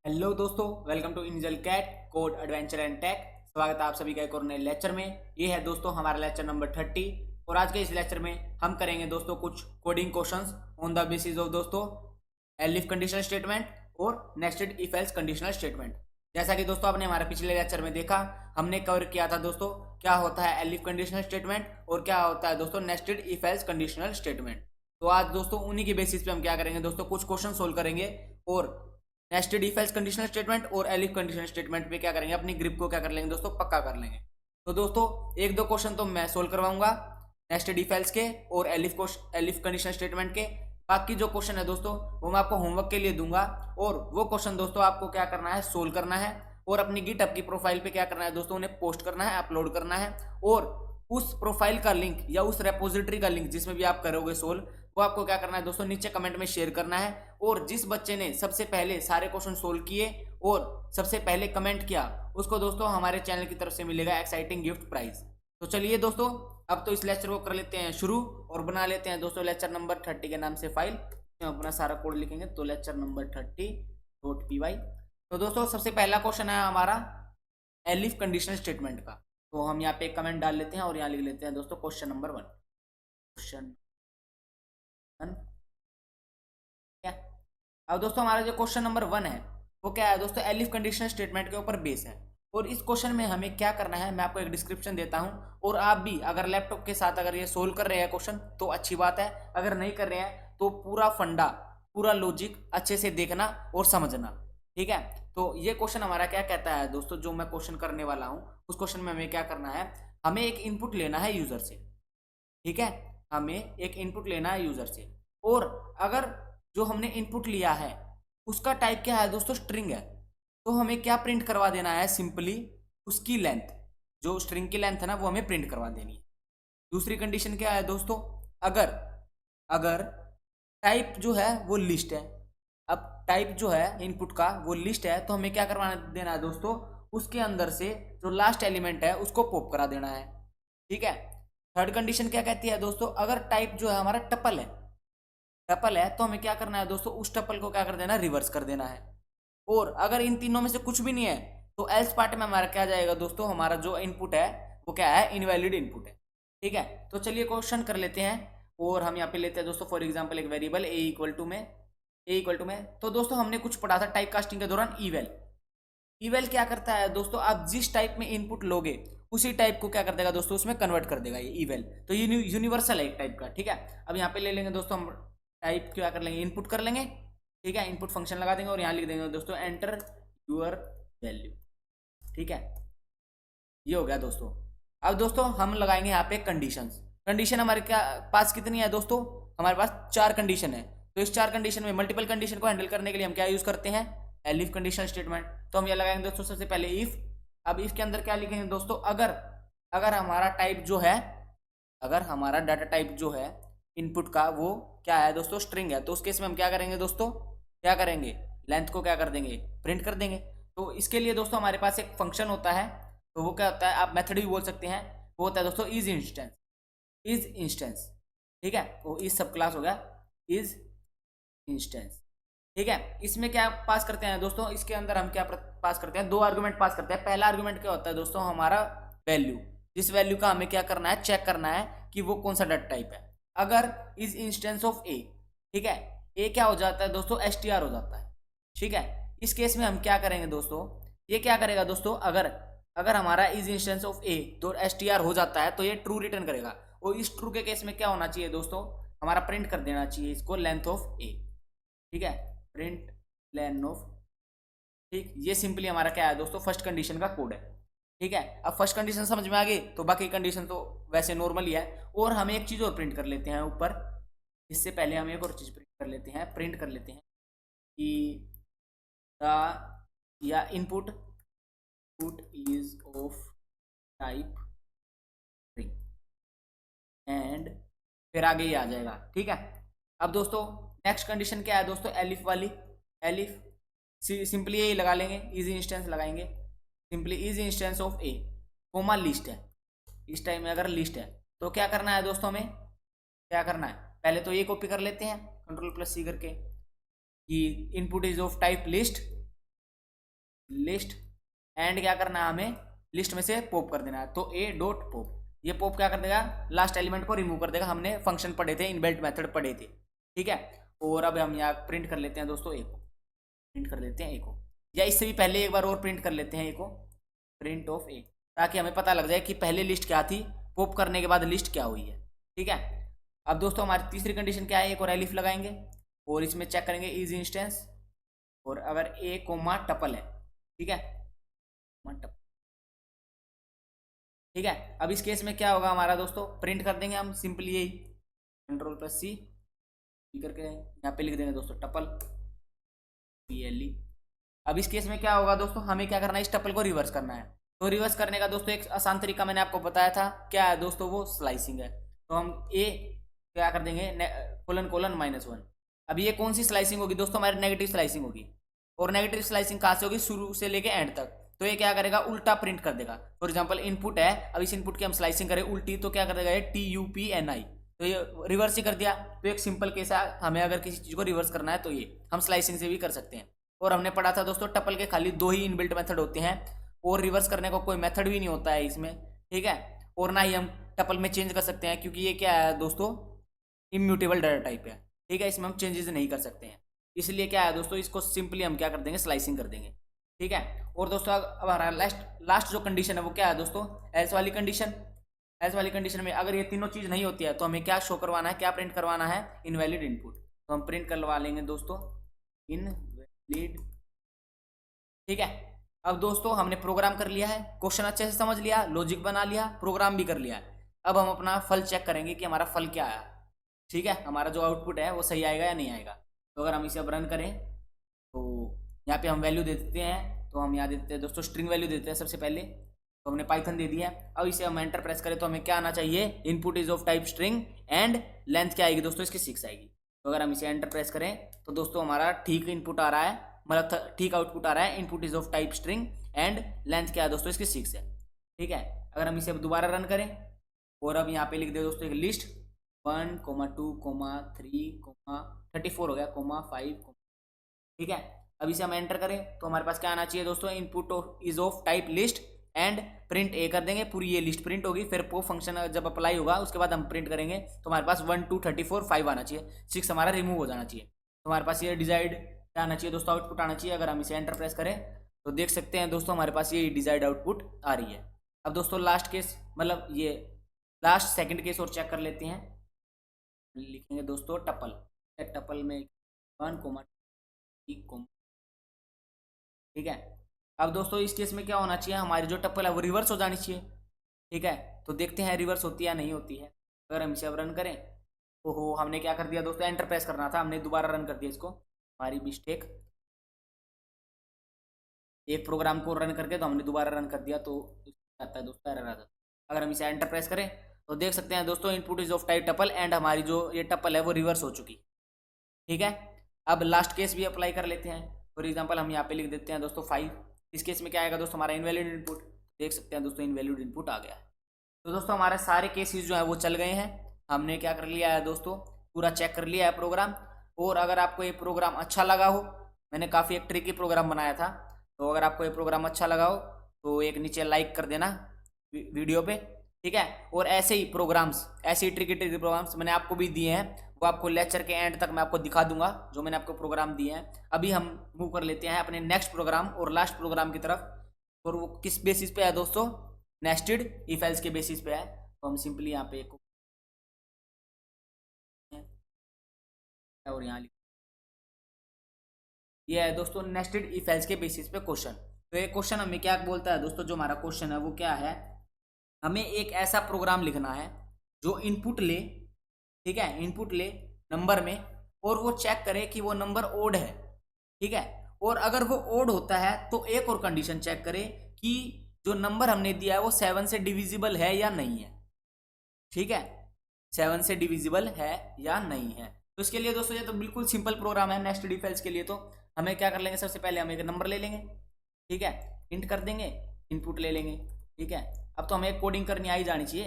Hello दोस्तों, welcome to angel cat code adventure and tech. स्वागत है आप सभी का एक और नए लेक्चर में। ये है दोस्तों हमारा लेक्चर नंबर 30 और आज के इस लेक्चर में हम करेंगे दोस्तों कुछ coding questions on the basis of दोस्तों एलिफ कंडीशनल स्टेटमेंट और nested if else conditional statement. जैसा कि दोस्तों आपने हमारे पिछले लेक्चर में देखा, हमने कवर किया था दोस्तों क्या होता है एलिफ कंडीशनल स्टेटमेंट और क्या होता है दोस्तों nested if else conditional statement. तो आज दोस्तों उन्हीं के बेसिस पे हम क्या करेंगे दोस्तों, कुछ क्वेश्चन सोल्व करेंगे और nested if else conditional statement और एलिफ कंडीशनल स्टेटमेंट पे क्या करेंगे, अपनी ग्रिप को क्या कर लेंगे दोस्तों, पक्का कर लेंगे। तो दोस्तों एक दो क्वेश्चन तो मैं सोल्व करवाऊंगा नेस्टेड इफ एल्स के और एलिफ कंडीशनल स्टेटमेंट के। बाकी जो क्वेश्चन है दोस्तों वो मैं आपको होमवर्क के लिए दूंगा और वो क्वेश्चन दोस्तों आपको क्या करना है, सोल्व करना है और अपनी गिटहब की प्रोफाइल पे क्या करना है दोस्तों, उन्हें पोस्ट करना है, अपलोड करना है। और उस प्रोफाइल का लिंक या उस रेपोजिटरी का लिंक जिसमें भी आप करोगे सोल्व, वो आपको क्या करना है दोस्तों, नीचे कमेंट में शेयर करना है। और जिस बच्चे ने सबसे पहले सारे क्वेश्चन सोल्व किए और सबसे पहले कमेंट किया, उसको दोस्तों हमारे चैनल की तरफ से मिलेगा एक्साइटिंग गिफ्ट प्राइज। तो चलिए दोस्तों अब तो इस लेक्चर को कर लेते हैं शुरू और बना लेते हैं दोस्तों लेक्चर नंबर 30 के नाम से फाइल। अपना सारा कोड लिखेंगे तो लेक्चर नंबर 30.py। तो दोस्तों सबसे पहला क्वेश्चन है हमारा एलिफ कंडीशनल स्टेटमेंट का। तो हम यहाँ पे एक कमेंट डाल लेते हैं और यहाँ लिख लेते हैं दोस्तों क्वेश्चन नंबर 1। क्वेश्चन क्या। अब दोस्तों हमारा जो क्वेश्चन नंबर 1 है वो क्या है दोस्तों, एलिफ कंडीशनल स्टेटमेंट के ऊपर बेस है। और इस क्वेश्चन में हमें क्या करना है, मैं आपको एक डिस्क्रिप्शन देता हूं और आप भी अगर लैपटॉप के साथ अगर ये सोल्व कर रहे हैं क्वेश्चन तो अच्छी बात है, अगर नहीं कर रहे हैं तो पूरा फंडा पूरा लॉजिक अच्छे से देखना और समझना। ठीक है, तो ये क्वेश्चन हमारा क्या कहता है दोस्तों, जो मैं क्वेश्चन करने वाला हूँ उस क्वेश्चन में हमें क्या करना है, हमें एक इनपुट लेना है यूजर से। ठीक है, हमें एक इनपुट लेना है यूजर से और अगर जो हमने इनपुट लिया है उसका टाइप क्या है दोस्तों, स्ट्रिंग है, तो हमें क्या प्रिंट करवा देना है, सिंपली उसकी लेंथ, जो स्ट्रिंग की लेंथ है ना वो हमें प्रिंट करवा देनी है। दूसरी कंडीशन क्या है दोस्तों, अगर अगर टाइप जो है वो लिस्ट है, अब टाइप जो है इनपुट का वो लिस्ट है, तो हमें क्या करवाना देना है दोस्तों, उसके अंदर से जो लास्ट एलिमेंट है उसको पॉप करा देना है। ठीक है, थर्ड कंडीशन क्या कहती है दोस्तों, अगर टाइप जो है हमारा टपल है तो हमें क्या करना है दोस्तों, उस टपल को क्या कर देना है, रिवर्स कर देना है। और अगर इन तीनों में से कुछ भी नहीं है तो एल्स पार्ट में हमारा क्या जाएगा दोस्तों, हमारा जो इनपुट है वो क्या है, इनवैलिड इनपुट है। ठीक है, तो चलिए क्वेश्चन कर लेते हैं और हम यहाँ पे लेते हैं दोस्तों फॉर एग्जाम्पल एक वेरिएबल ए इक्वल टू में। तो दोस्तों हमने कुछ पढ़ा था टाइप कास्टिंग के दौरान, ईवेल। ईवेल क्या करता है दोस्तों, आप जिस टाइप में इनपुट लोगे उसी टाइप को क्या कर देगा दोस्तों, उसमें कन्वर्ट कर देगा ये ईवेल। तो ये यूनिवर्सल है एक टाइप का। ठीक है, अब यहाँ पे ले लेंगे दोस्तों हम टाइप क्या कर लेंगे, इनपुट कर लेंगे। ठीक है, इनपुट फंक्शन लगा देंगे और यहाँ लिख देंगे दोस्तों एंटर यूर वैल्यू। ठीक है, ये हो गया दोस्तों। अब दोस्तों हम लगाएंगे यहाँ पे कंडीशंस। कंडीशन हमारे क्या पास कितनी है दोस्तों, हमारे पास 4 कंडीशन है। तो इस 4 कंडीशन में मल्टीपल कंडीशन को हैंडल करने के लिए हम क्या यूज करते हैं, एलिफ कंडीशनल स्टेटमेंट। तो हम ये लगाएंगे दोस्तों सबसे पहले इफ। अब इफ के अंदर क्या लिखेंगे दोस्तों, अगर अगर हमारा टाइप जो है, अगर हमारा डाटा टाइप जो है इनपुट का वो क्या है दोस्तों, स्ट्रिंग है, तो उस केस में हम क्या करेंगे दोस्तों, क्या करेंगे, लेंथ को क्या कर देंगे, प्रिंट कर देंगे। तो इसके लिए दोस्तों हमारे पास एक फंक्शन होता है, तो वो क्या होता है, आप मेथड भी बोल सकते हैं, वो होता है दोस्तों इज इंस्टेंस। ठीक है, वो इज सब क्लास हो गया, इज इंस्टेंस। ठीक है, इसमें क्या पास करते हैं दोस्तों, इसके अंदर हम क्या पास करते हैं, 2 आर्गुमेंट पास करते हैं। पहला आर्गुमेंट क्या होता है दोस्तों, हमारा वैल्यू, जिस वैल्यू का हमें क्या करना है, चेक करना है कि वो कौन सा डाटा टाइप है। अगर इज इंस्टेंस ऑफ ए, ठीक है, ए क्या हो जाता है दोस्तों, एसटीआर हो जाता है। ठीक है, इस केस में हम क्या करेंगे दोस्तों, ये क्या करेगा दोस्तों, अगर अगर हमारा इज इंस्टेंस ऑफ ए तो एसटीआर हो जाता है तो ये ट्रू रिटर्न करेगा। और इस ट्रू के केस में क्या होना चाहिए दोस्तों, हमारा प्रिंट कर देना चाहिए इसको लेंथ ऑफ ए। ठीक है, प्रिंट लेंथ ऑफ। ठीक, ये सिंपली हमारा क्या है दोस्तों, फर्स्ट कंडीशन का कोड है। ठीक है, अब फर्स्ट कंडीशन समझ में आ गई तो बाकी कंडीशन तो वैसे नॉर्मल ही है। और हम एक चीज और प्रिंट कर लेते हैं ऊपर, इससे पहले हम एक और चीज प्रिंट कर लेते हैं कि या input is of type string and फिर आगे ये आ जाएगा। ठीक है, अब दोस्तों नेक्स्ट कंडीशन क्या है दोस्तों, एलिफ वाली, एलिफ सिंपली यही लगा लेंगे, इज इंस्टेंस लगाएंगे, simply is instance of a comma list है। इस टाइम में अगर लिस्ट है तो क्या करना है दोस्तों, हमें क्या करना है, पहले तो ये कॉपी कर लेते हैं कंट्रोल प्लस सी करके कि input is of type list list and क्या करना है हमें, लिस्ट में से पॉप कर देना है। तो ए डॉट पॉप, ये पॉप क्या कर देगा, लास्ट एलिमेंट को रिमूव कर देगा। हमने फंक्शन पढ़े थे, इनबिल्ट मेथड पढ़े थे, ठीक है। और अब हम यहाँ प्रिंट कर लेते हैं दोस्तों ए को, प्रिंट कर लेते हैं ए को, या इससे भी पहले एक बार और प्रिंट कर लेते हैं ए को, प्रिंट ऑफ ए, ताकि हमें पता लग जाए कि पहले लिस्ट क्या थी, पॉप करने के बाद लिस्ट क्या हुई है, ठीक है। अब दोस्तों हमारी तीसरी कंडीशन क्या है, एक और एलिफ लगाएंगे और इसमें चेक करेंगे इज इंस्टेंस, और अगर ए कोमा टपल है, ठीक है, ठीक है। अब इस केस में क्या होगा हमारा दोस्तों, प्रिंट कर देंगे हम सिंपली यही, कंट्रोल प्लस सी करके यहाँ पे लिख देंगे दोस्तों टपल PLE। अब इस केस में क्या होगा दोस्तों, हमें क्या करना है, इस टपल को रिवर्स करना है। तो रिवर्स करने का दोस्तों एक आसान तरीका मैंने आपको बताया था, क्या है दोस्तों, वो स्लाइसिंग है। तो हम ए क्या कर देंगे, कोलन कोलन -1। अब ये कौन सी स्लाइसिंग होगी दोस्तों, हमारी नेगेटिव स्लाइसिंग होगी। और नेगेटिव स्लाइसिंग कहाँ से होगी, शुरू से लेके एंड तक। तो ये क्या करेगा, उल्टा प्रिंट कर देगा। फॉर एग्जाम्पल इनपुट है, अब इस इनपुट की हम स्लाइसिंग करें उल्टी, तो क्या कर देगा ये TUPNI, तो ये रिवर्स ही कर दिया। तो एक सिंपल केस है, हमें अगर किसी चीज़ को रिवर्स करना है तो ये हम स्लाइसिंग से भी कर सकते हैं। और हमने पढ़ा था दोस्तों टपल के खाली 2 ही इनबिल्ट मेथड होते हैं, और रिवर्स करने का कोई मेथड भी नहीं होता है इसमें, ठीक है। और ना ही हम टपल में चेंज कर सकते हैं, क्योंकि ये क्या है दोस्तों, इम्यूटेबल डाटा टाइप है, ठीक है, इसमें हम चेंजेस नहीं कर सकते हैं। इसलिए क्या है दोस्तों, इसको सिंपली हम क्या कर देंगे, स्लाइसिंग कर देंगे, ठीक है। और दोस्तों अब हमारा लास्ट जो कंडीशन है वो क्या है दोस्तों, एल्स वाली कंडीशन। एल्स वाली कंडीशन में अगर ये तीनों चीज़ नहीं होती है तो हमें क्या शो करवाना है, क्या प्रिंट करवाना है, इनवैलिड इनपुट। तो हम प्रिंट करवा लेंगे दोस्तों इनवैलिड, ठीक है। अब दोस्तों हमने प्रोग्राम कर लिया है, क्वेश्चन अच्छे से समझ लिया, लॉजिक बना लिया, प्रोग्राम भी कर लिया है। अब हम अपना फल चेक करेंगे कि हमारा फल क्या आया, ठीक है, हमारा जो आउटपुट है वो सही आएगा या नहीं आएगा। तो अगर हम इसे अब रन करें तो यहाँ पे हम वैल्यू दे देते हैं। तो हम यहाँ देते हैं दोस्तों स्ट्रिंग वैल्यू देते हैं सबसे पहले, तो हमने पाइथन दे दिया है। अब इसे हम एंटर प्रेस करें तो हमें क्या आना चाहिए, input is of type string and length क्या आएगी दोस्तों, इसकी 6 आएगी। तो अगर हम इसे एंटर प्रेस करें तो दोस्तों हमारा ठीक इनपुट आ रहा है, मतलब ठीक आउटपुट आ रहा है, input is of type string and length क्या है दोस्तों, इसकी 6 है, ठीक है। अगर हम इसे दोबारा रन करें और अब यहाँ पे लिख दे दोस्तों एक लिस्ट 1, 2, 3, 34 हो गया, 5, ठीक है। अब इसे हम एंटर करें तो हमारे पास क्या आना चाहिए दोस्तों, input is of type list and print A कर देंगे, पूरी ये लिस्ट प्रिंट होगी। फिर पॉप फंक्शन जब अप्लाई होगा उसके बाद हम प्रिंट करेंगे तो हमारे पास 1, 2, 34, 5 आना चाहिए, 6 हमारा रिमूव हो जाना चाहिए। तो हमारे पास ये डिजायर्ड क्या आना चाहिए दोस्तों, आउटपुट आना चाहिए। अगर हम इसे एंटर प्रेस करें तो देख सकते हैं दोस्तों हमारे पास ये डिजायर्ड आउटपुट आ रही है। अब दोस्तों लास्ट केस, मतलब ये लास्ट सेकंड केस और चेक कर लेते हैं। लिखेंगे दोस्तों टपल में 1, 2, ठीक है। अब दोस्तों इस केस में क्या होना चाहिए, हमारी जो टपल है वो रिवर्स हो जानी चाहिए, ठीक है। तो देखते हैं रिवर्स होती है या नहीं होती है। अगर हम इसे अब रन करें, ओहो हमने क्या कर दिया दोस्तों, एंटर प्रेस करना था, हमने दोबारा रन कर दिया इसको, हमारी मिस्टेक। एक प्रोग्राम को रन करके तो हमने दोबारा रन कर दिया, तो आता है दोस्तों एरर आता है। अगर हम इसे एंटर प्रेस करें तो देख सकते हैं दोस्तों input is of type tuple and हमारी जो ये टपल है वो रिवर्स हो चुकी, ठीक है। अब लास्ट केस भी अप्लाई कर लेते हैं। फॉर एग्जांपल हम यहाँ पे लिख देते हैं दोस्तों 5। इस केस में क्या आएगा दोस्तों, हमारा इनवैलिड इनपुट, देख सकते हैं दोस्तों इनवैलिड इनपुट आ गया। तो दोस्तों हमारे सारे केसेस जो है वो चल गए हैं, हमने क्या कर लिया है दोस्तों, पूरा चेक कर लिया है प्रोग्राम। और अगर आपको ये प्रोग्राम अच्छा लगा हो, मैंने काफ़ी एक ट्रिकी प्रोग्राम बनाया था, तो अगर आपको ये प्रोग्राम अच्छा लगा हो तो एक नीचे लाइक कर देना वीडियो पे, ठीक है। और ऐसे ही प्रोग्राम्स, ऐसे ही ट्रिकी प्रोग्राम्स मैंने आपको भी दिए हैं, वो आपको लेक्चर के एंड तक मैं आपको दिखा दूंगा जो मैंने आपको प्रोग्राम दिए हैं। अभी हम मूव कर लेते हैं अपने नेक्स्ट प्रोग्राम और लास्ट प्रोग्राम की तरफ। और वो किस बेसिस पे है दोस्तों, नेस्टेड इफ एल्स के बेसिस पे है। तो हम सिंपली यहाँ पे और यहाँ ये है दोस्तों नेस्टेड इफ एल्स के बेसिस पे क्वेश्चन। तो ये क्वेश्चन हमें क्या बोलता है दोस्तों, जो हमारा क्वेश्चन है वो क्या है, हमें एक ऐसा प्रोग्राम लिखना है जो इनपुट ले, ठीक है, इनपुट ले नंबर में और वो चेक करे कि वो नंबर ओड है, ठीक है। और अगर वो ओड होता है तो एक और कंडीशन चेक करे कि जो नंबर हमने दिया है वो 7 से डिविजिबल है या नहीं है, ठीक है, 7 से डिविजिबल है या नहीं है। तो इसके लिए दोस्तों ये तो बिल्कुल सिंपल प्रोग्राम है नेस्टेड इफ एल्स के लिए। तो हमें क्या कर लेंगे, सबसे पहले हम एक नंबर ले लेंगे, ठीक है, इंट कर देंगे, इनपुट ले लेंगे, ठीक है। अब तो हमें कोडिंग करनी आ ही जानी चाहिए,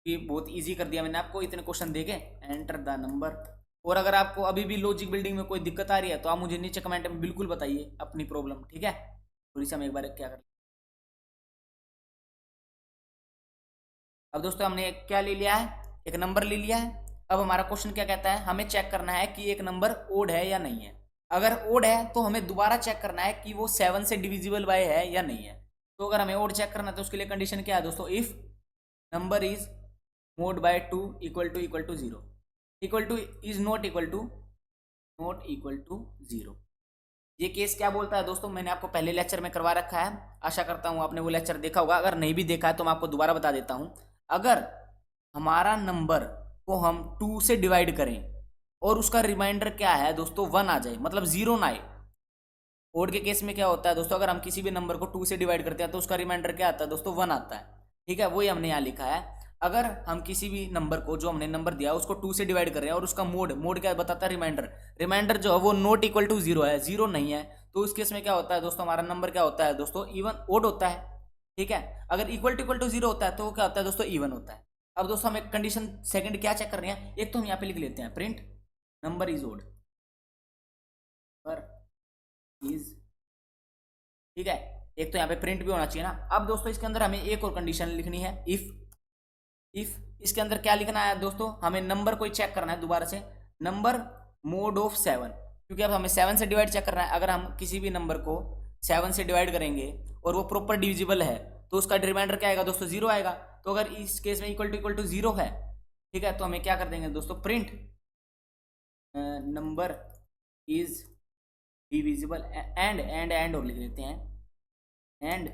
कि बहुत इजी कर दिया मैंने आपको इतने क्वेश्चन देके। Enter the number. और अगर आपको अभी भी लॉजिक बिल्डिंग में कोई दिक्कत आ रही है तो आप मुझे नीचे कमेंट में बिल्कुल बताइए अपनी प्रॉब्लम, ठीक है। थोड़ी सी हम एक बार क्या कर, अब दोस्तों हमने क्या ले लिया है, एक नंबर ले लिया है। अब हमारा क्वेश्चन क्या कहता है, हमें चेक करना है कि एक नंबर ओड है या नहीं है। अगर ओड है तो हमें दोबारा चेक करना है कि वो 7 से डिविजिबल बाय है या नहीं है। तो अगर हमें ओड चेक करना है तो उसके लिए कंडीशन क्या है दोस्तों, if number is mod by 2 equal to 0, equal to is not equal to 0। ये केस क्या बोलता है दोस्तों, मैंने आपको पहले लेक्चर में करवा रखा है, आशा करता हूं आपने वो लेक्चर देखा होगा। अगर नहीं भी देखा है तो मैं आपको दोबारा बता देता हूं। अगर हमारा नंबर को हम 2 से डिवाइड करें और उसका रिमाइंडर क्या है दोस्तों 1 आ जाए, मतलब 0 ना आए। ओड के केस में क्या होता है दोस्तों, अगर हम किसी भी नंबर को 2 से डिवाइड करते हैं तो उसका रिमाइंडर क्या आता है दोस्तों 1 आता है। ठीक है, वही हमने यहाँ लिखा है। अगर हम किसी भी नंबर को, जो हमने नंबर दिया उसको 2 से डिवाइड कर रहे हैं और उसका मोड क्या बताता है, रिमाइंडर जो है वो नॉट इक्वल टू 0 है, 0 नहीं है, तो उस केस में क्या होता है दोस्तों, हमारा नंबर क्या होता है दोस्तों, इवन ओड होता है। ठीक है, अगर इक्वल टू 0 होता है तो वो क्या होता है दोस्तों, इवन होता है। अब दोस्तों हम एक कंडीशन सेकंड क्या चेक कर रहे हैं, एक तो हम यहाँ पे लिख लेते हैं प्रिंट नंबर इज ओड पर इज, ठीक है, एक तो यहाँ पे प्रिंट भी होना चाहिए ना। अब दोस्तों इसके अंदर हमें एक और कंडीशन लिखनी है, इफ इसके अंदर क्या लिखना है दोस्तों, हमें नंबर को चेक करना है दोबारा से, नंबर मोड ऑफ 7, क्योंकि अब हमें 7 से डिवाइड चेक करना है। अगर हम किसी भी नंबर को 7 से डिवाइड करेंगे और वो प्रॉपर डिविजिबल है तो उसका रिमाइंडर क्या आएगा दोस्तों, 0 आएगा। तो अगर इस केस में इक्वल टू 0 है, ठीक है, तो हमें क्या कर देंगे दोस्तों, print number is divisible and और लिख देते हैं, एंड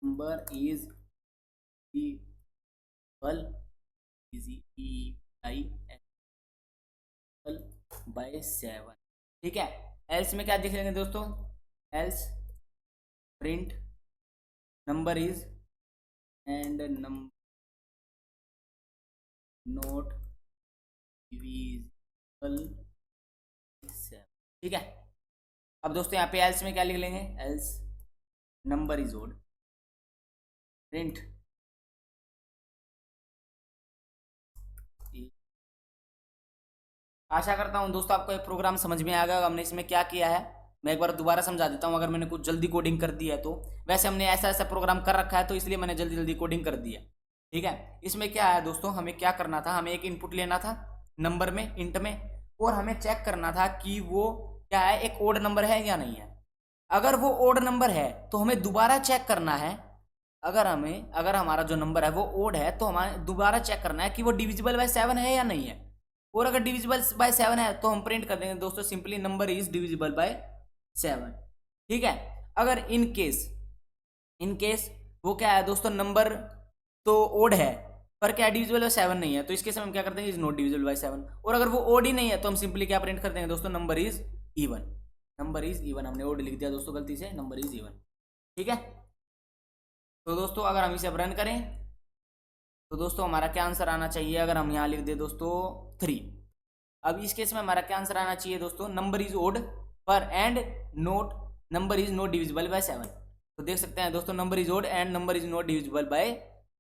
नंबर इज बाय 7। ठीक है, एल्स में क्या देख लेंगे दोस्तों, else print number is and number note divisible 7। ठीक है, अब दोस्तों यहाँ पे एल्स में क्या लिख लेंगे, else number is odd print आशा करता हूँ दोस्तों आपको ये प्रोग्राम समझ में आ गया। हमने इसमें क्या किया है मैं एक बार दोबारा समझा देता हूँ, अगर मैंने कुछ जल्दी कोडिंग कर दी है तो। वैसे हमने ऐसा प्रोग्राम कर रखा है तो इसलिए मैंने जल्दी जल्दी कोडिंग कर दी है। ठीक है, इसमें क्या है दोस्तों, हमें क्या करना था, हमें एक इनपुट लेना था नंबर में, इंट में, और हमें चेक करना था कि वो क्या है, एक ओड नंबर है या नहीं है। अगर वो ओड नंबर है तो हमें दोबारा चेक करना है, अगर हमारा जो नंबर है वो ओड है तो हमें दोबारा चेक करना है कि वो डिविजिबल बाय 7 है या नहीं है। और अगर डिविजिबल बाय 7 है तो हम प्रिंट कर देंगे दोस्तों simply number is divisible by 7। ठीक है, अगर इन केस वो क्या है दोस्तों, नंबर तो ओड है पर क्या डिविजिबल बाय 7 नहीं है, तो इसके समय हम क्या करते हैं, इज नॉट डिविजिबल बाय 7। और अगर वो ओड ही नहीं है तो हम सिंपली क्या प्रिंट कर देंगे दोस्तों, नंबर इज इवन। हमने ओड लिख दिया दोस्तों गलती से, नंबर इज इवन। ठीक है, तो दोस्तों अगर हम इसे रन करें तो दोस्तों हमारा क्या आंसर आना चाहिए, अगर हम यहाँ लिख दे दोस्तों 3। अब इस केस में हमारा क्या आंसर आना चाहिए दोस्तों, नंबर इज ओड पर and number is not divisible by 7। तो देख सकते हैं दोस्तों, number is odd and number is not divisible by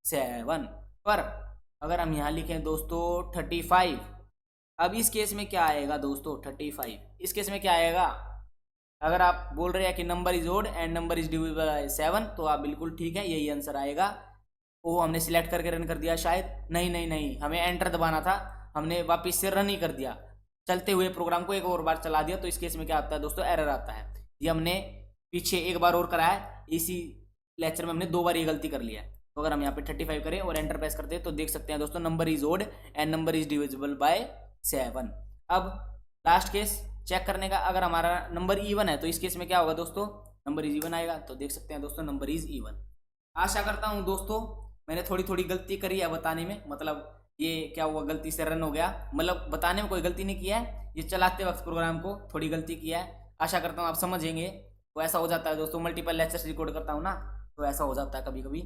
7। पर अगर हम यहाँ लिखें दोस्तों 35, अब इस केस में क्या आएगा दोस्तों 35, इस केस में क्या आएगा, अगर आप बोल रहे हैं कि number is odd and number is divisible by 7 तो आप बिल्कुल ठीक है, यही आंसर आएगा। वो हमने सिलेक्ट करके रन कर दिया शायद, नहीं, हमें एंटर दबाना था, हमने वापस से रन ही कर दिया, चलते हुए प्रोग्राम को एक और बार चला दिया। तो इस केस में क्या आता है दोस्तों, एरर आता है। ये हमने पीछे एक बार और करा है, इसी लेक्चर में हमने 2 बार ये गलती कर लिया है। तो अगर हम यहाँ पे 35 करें और एंटर प्रेस करते हैं तो देख सकते हैं दोस्तों, number is odd and number is divisible by 7। अब लास्ट केस चेक करने का, अगर हमारा नंबर इवन है तो इस केस में क्या होगा दोस्तों, नंबर इज इवन आएगा। तो देख सकते हैं दोस्तों, नंबर इज इवन। आशा करता हूँ दोस्तों मैंने थोड़ी गलती करी है बताने में, मतलब ये क्या हुआ, गलती से रन हो गया, मतलब बताने में कोई गलती नहीं किया है, ये चलाते वक्त प्रोग्राम को थोड़ी गलती किया है। आशा करता हूँ आप समझेंगे। तो ऐसा हो जाता है दोस्तों, मल्टीपल लेक्चर्स रिकॉर्ड करता हूँ ना, तो ऐसा हो जाता है कभी कभी।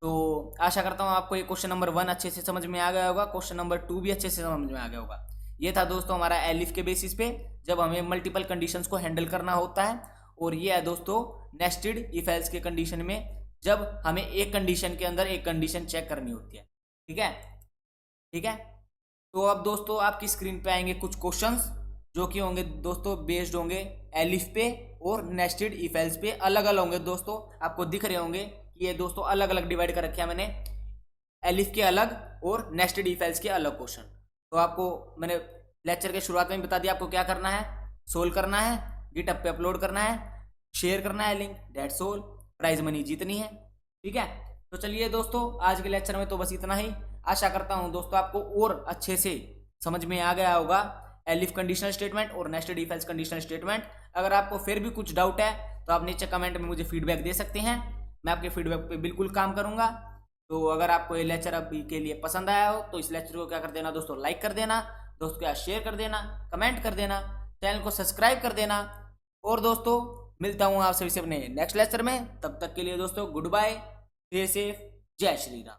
तो आशा करता हूँ आपको ये क्वेश्चन नंबर 1 अच्छे से समझ में आ गया होगा, क्वेश्चन नंबर 2 भी अच्छे से समझ में आ गया होगा। ये था दोस्तों हमारा एलिफ के बेसिस पे जब हमें मल्टीपल कंडीशंस को हैंडल करना होता है। और ये है दोस्तों नेस्टेड इफ एल्स के कंडीशन में, जब हमें एक कंडीशन के अंदर एक कंडीशन चेक करनी होती है। ठीक है, तो अब दोस्तों आपकी स्क्रीन पे आएंगे कुछ क्वेश्चंस, जो कि होंगे दोस्तों बेस्ड होंगे एलिफ पे और नेस्टेड इफ एल्स पे, अलग अलग होंगे दोस्तों। आपको दिख रहे होंगे कि ये दोस्तों अलग अलग डिवाइड कर रखे हैं मैंने, एलिफ के अलग और नेस्टेड इफ एल्स के अलग क्वेश्चन। तो आपको मैंने लेक्चर के शुरुआत में ही बता दिया आपको क्या करना है, सोल्व करना है, गिटहब पे अपलोड करना है, शेयर करना है link, that's all. Prize money जीतनी है, ठीक है। तो चलिए दोस्तों आज के लेक्चर में तो बस इतना ही। आशा करता हूं दोस्तों आपको और अच्छे से समझ में आ गया होगा एलिफ कंडीशनल स्टेटमेंट और nested if else conditional statement. अगर आपको फिर भी कुछ डाउट है तो आप नीचे कमेंट में मुझे फीडबैक दे सकते हैं, मैं आपके फीडबैक पे बिल्कुल काम करूंगा। तो अगर आपको ये लेक्चर अभी के लिए पसंद आया हो तो इस लेक्चर को क्या कर देना दोस्तों, लाइक कर देना, दोस्तों के साथ शेयर कर देना, कमेंट कर देना, चैनल को सब्सक्राइब कर देना। और दोस्तों मिलता हूँ आप सभी से अपने नेक्स्ट लेक्चर में, तब तक के लिए दोस्तों गुड बाय, स्टे सेफ, जय श्री राम।